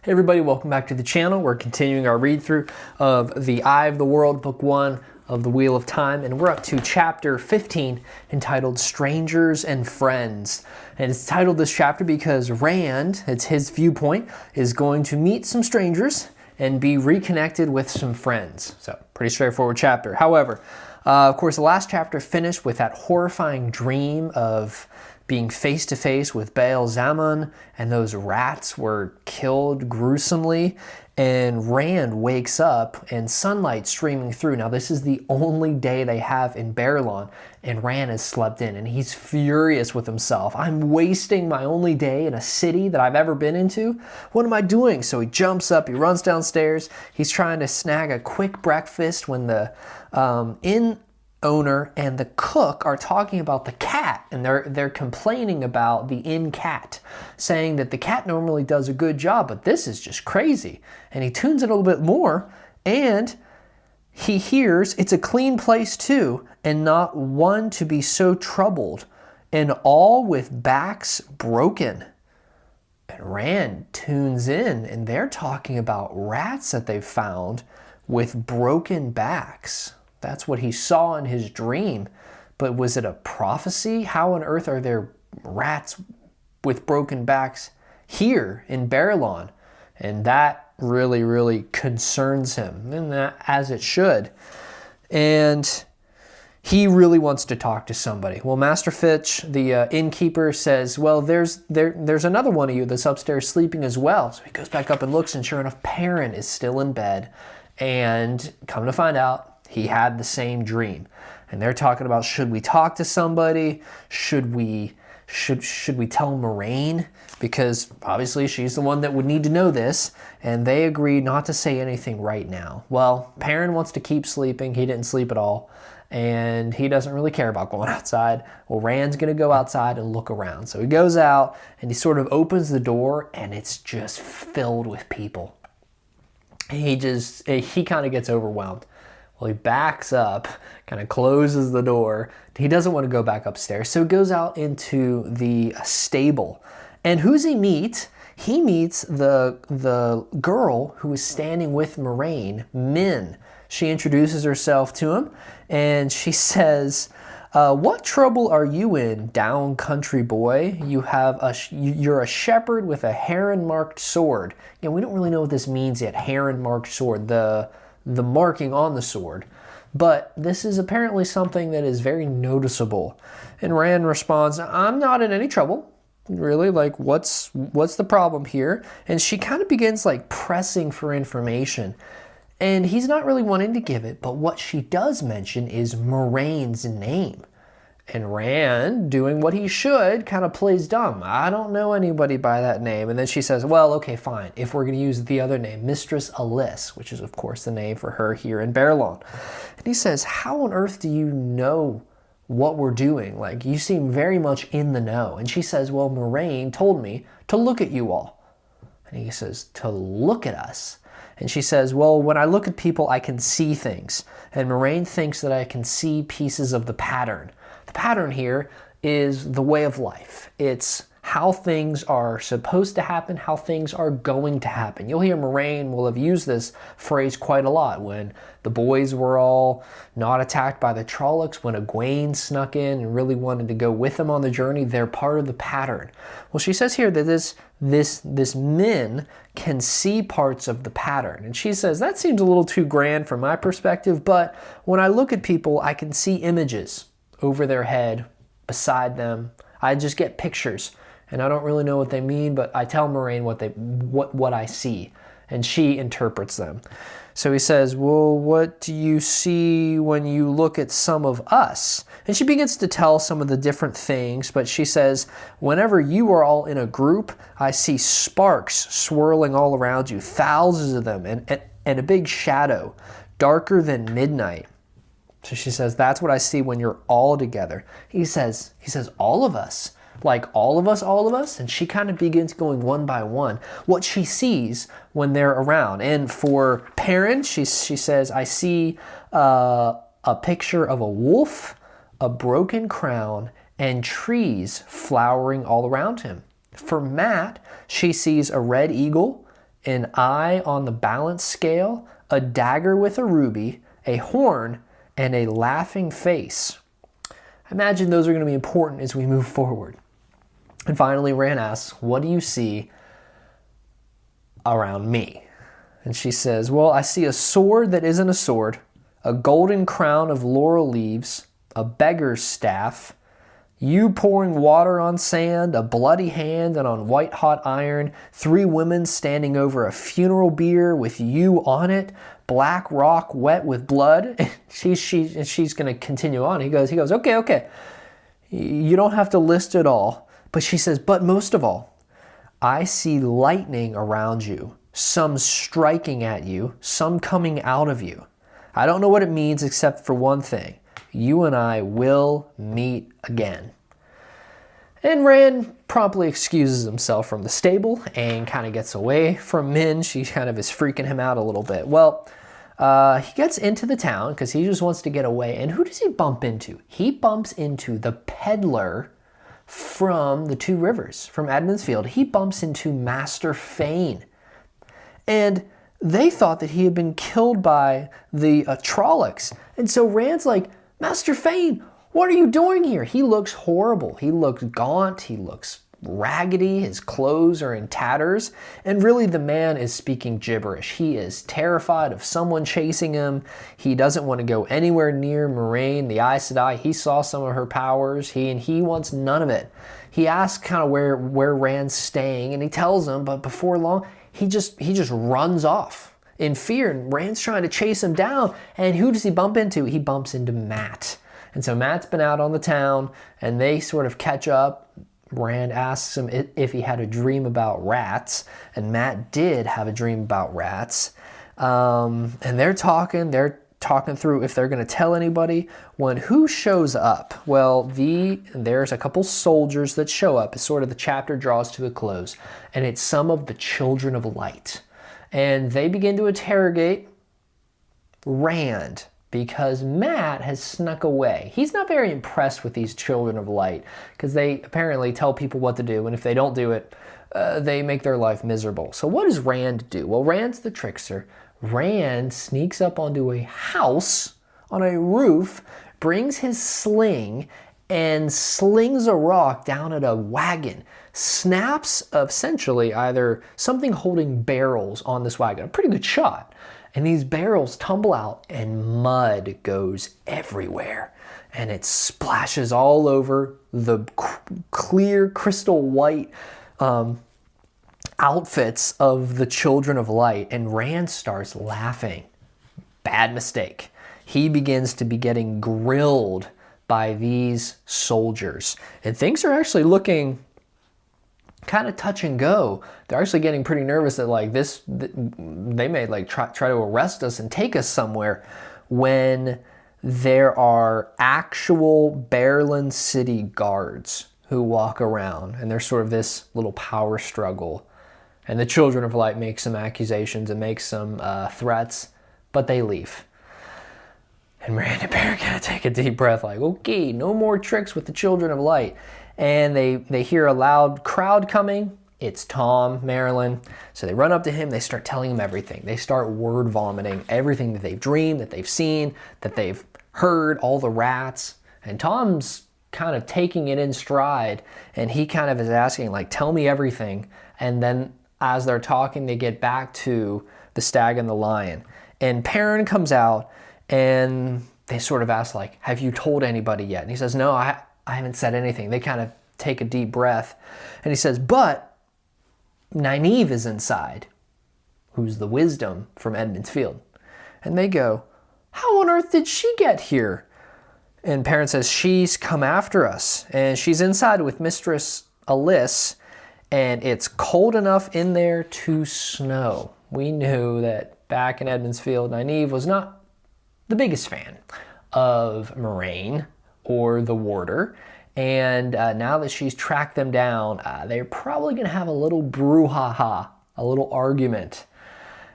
Hey everybody, welcome back to the channel. We're continuing our read through of The Eye of the World, Book 1 of the Wheel of Time, and we're up to chapter 15 entitled Strangers and Friends. And it's titled this chapter because Rand, it's his viewpoint, is going to meet some strangers and be reconnected with some friends. So, pretty straightforward chapter. However, of course, the last chapter finished with that horrifying dream of being face to face with Baal Zaman, and those rats were killed gruesomely, and Rand wakes up and sunlight streaming through. Now this is the only day they have in Baerlon, and Rand has slept in, and he's furious with himself. I'm wasting my only day in a city that I've ever been into? What am I doing? So he jumps up, he runs downstairs, he's trying to snag a quick breakfast when the inn owner and the cook are talking about the cat, and they're complaining about the inn cat, saying that the cat normally does a good job, but this is just crazy. And he tunes it a little bit more, and he hears it's a clean place too, and not one to be so troubled, and all with backs broken. And Rand tunes in, and they're talking about rats that they've found with broken backs. That's what he saw in his dream. But was it a prophecy? How on earth are there rats with broken backs here in Baerlon? And that really, really concerns him, and that, as it should. And he really wants to talk to somebody. Well, Master Fitch, the innkeeper, says, well, there's another one of you that's upstairs sleeping as well. So he goes back up and looks, and sure enough, Perrin is still in bed. And come to find out, he had the same dream. And they're talking about, should we talk to somebody? Should we tell Moraine? Because obviously she's the one that would need to know this. And they agree not to say anything right now. Well, Perrin wants to keep sleeping. He didn't sleep at all. And he doesn't really care about going outside. Well, Rand's going to go outside and look around. So he goes out and he sort of opens the door, and it's just filled with people. He kind of gets overwhelmed. Well, he backs up, kind of closes the door. He doesn't want to go back upstairs, so he goes out into the stable. And who's he meet? He meets the girl who is standing with Moraine, Min. She introduces herself to him, and she says, what trouble are you in, down country boy? You're a shepherd with a heron-marked sword. You know, we don't really know what this means yet, heron-marked sword, the marking on the sword. But this is apparently something that is very noticeable. And Rand responds, I'm not in any trouble. Really, like, what's the problem here? And she kind of begins like pressing for information. And he's not really wanting to give it, but what she does mention is Moraine's name. And Rand, doing what he should, kind of plays dumb. I don't know anybody by that name. And then she says, well, okay, fine. If we're going to use the other name, Mistress Alyss, which is, of course, the name for her here in Baerlon. And he says, how on earth do you know what we're doing? Like, you seem very much in the know. And she says, well, Moraine told me to look at you all. And he says, to look at us? And she says, well, when I look at people, I can see things. And Moraine thinks that I can see pieces of the pattern. The pattern here is the way of life. It's how things are supposed to happen, how things are going to happen. You'll hear Moraine will have used this phrase quite a lot when the boys were all not attacked by the Trollocs, when Egwene snuck in and really wanted to go with them on the journey. They're part of the pattern. Well, she says here that this Min can see parts of the pattern. And she says, that seems a little too grand from my perspective, but when I look at people, I can see images over their head, beside them. I just get pictures, and I don't really know what they mean, but I tell Moraine what I see, and she interprets them. So he says, well, what do you see when you look at some of us? And she begins to tell some of the different things, but she says, whenever you are all in a group, I see sparks swirling all around you, thousands of them, and a big shadow, darker than midnight. So she says, that's what I see when you're all together. He says, all of us. Like, all of us? And she kind of begins going one by one, what she sees when they're around. And for Perrin, she says, I see a picture of a wolf, a broken crown, and trees flowering all around him. For Matt, she sees a red eagle an eye on the balance scale, a dagger with a ruby, a horn, and a laughing face. I imagine those are going to be important as we move forward. And finally, Rand asks, what do you see around me? And she says, well, I see a sword that isn't a sword, a golden crown of laurel leaves, a beggar's staff, you pouring water on sand, a bloody hand and on white-hot iron, 3 women standing over a funeral bier with you on it, black rock wet with blood. She's going to continue on. He goes, okay. You don't have to list it all. But she says, but most of all, I see lightning around you, some striking at you, some coming out of you. I don't know what it means except for one thing. You and I will meet again. And Rand promptly excuses himself from the stable and kind of gets away from Min. She kind of is freaking him out a little bit. Well, he gets into the town because he just wants to get away. And who does he bump into? He bumps into the peddler from the Two Rivers, from Edmund's Field. He bumps into Master Fain. And they thought that he had been killed by the Trollocs. And so Rand's like, Master Fain, what are you doing here? He looks horrible. He looks gaunt. He looks raggedy. His clothes are in tatters. And really the man is speaking gibberish. He is terrified of someone chasing him. He doesn't want to go anywhere near Moraine, the Aes Sedai. He saw some of her powers. He wants none of it. He asks kind of where Rand's staying, and he tells him, but before long, he just runs off in fear, and Rand's trying to chase him down. And who does he bump into? He bumps into Mat. And so Matt's been out on the town, and they sort of catch up. Rand asks him if he had a dream about rats, and Matt did have a dream about rats. And they're talking through if they're going to tell anybody. When who shows up? Well, there's a couple soldiers that show up as sort of the chapter draws to a close, and it's some of the Children of Light. And they begin to interrogate Rand because Matt has snuck away. He's not very impressed with these Children of Light because they apparently tell people what to do, and if they don't do it, they make their life miserable. So what does Rand do? Well, Rand's the trickster. Rand sneaks up onto a house on a roof, brings his sling, and slings a rock down at a wagon. Snaps essentially either something holding barrels on this wagon. A pretty good shot. And these barrels tumble out and mud goes everywhere. And it splashes all over the clear, crystal white outfits of the Children of Light. And Rand starts laughing. Bad mistake. He begins to be getting grilled by these soldiers. And things are actually looking kind of touch and go. They're actually getting pretty nervous that they may try to arrest us and take us somewhere, when there are actual Berlin city guards who walk around, and there's sort of this little power struggle. And the Children of Light make some accusations and make some threats, but they leave. And Rand and Perrin kind of take a deep breath like, okay, no more tricks with the Children of Light. And they hear a loud crowd coming. It's Tom Merrilin. So they run up to him. They start telling him everything. They start word vomiting everything that they've dreamed, that they've seen, that they've heard, all the rats. And Tom's kind of taking it in stride. And he kind of is asking, tell me everything. And then as they're talking, they get back to the stag and the lion. And Perrin comes out, and they sort of ask, have you told anybody yet? And he says, no, I haven't said anything. They kind of take a deep breath. And he says, but Nyneave is inside, who's the wisdom from Edmund's Field. And they go, how on earth did she get here? And Perrin says, she's come after us. And she's inside with Mistress Alice. And it's cold enough in there to snow. We knew that back in Edmund's Field, Nyneave was not the biggest fan of Moraine or the Warder. And now that she's tracked them down, they're probably going to have a little brouhaha, a little argument.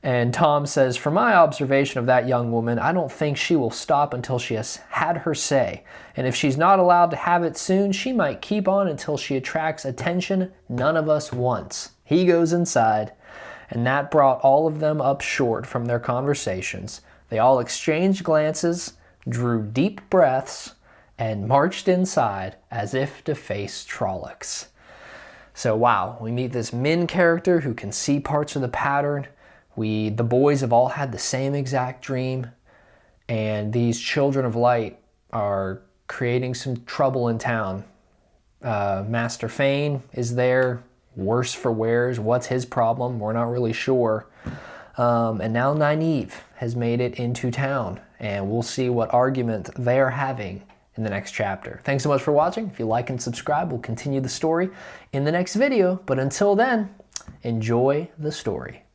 And Tom says, from my observation of that young woman, I don't think she will stop until she has had her say. And if she's not allowed to have it soon, she might keep on until she attracts attention none of us wants. He goes inside, and that brought all of them up short from their conversations. They all exchanged glances, drew deep breaths, and marched inside as if to face Trollocs. So wow, we meet this Min character who can see parts of the pattern. The boys have all had the same exact dream, and these children of light are creating some trouble in town. Master Fain is there, worse for wears. What's his problem? We're not really sure. And now Nyneave has made it into town, and we'll see what argument they're having in the next chapter. Thanks so much for watching. If you like and subscribe, we'll continue the story in the next video. But until then, enjoy the story.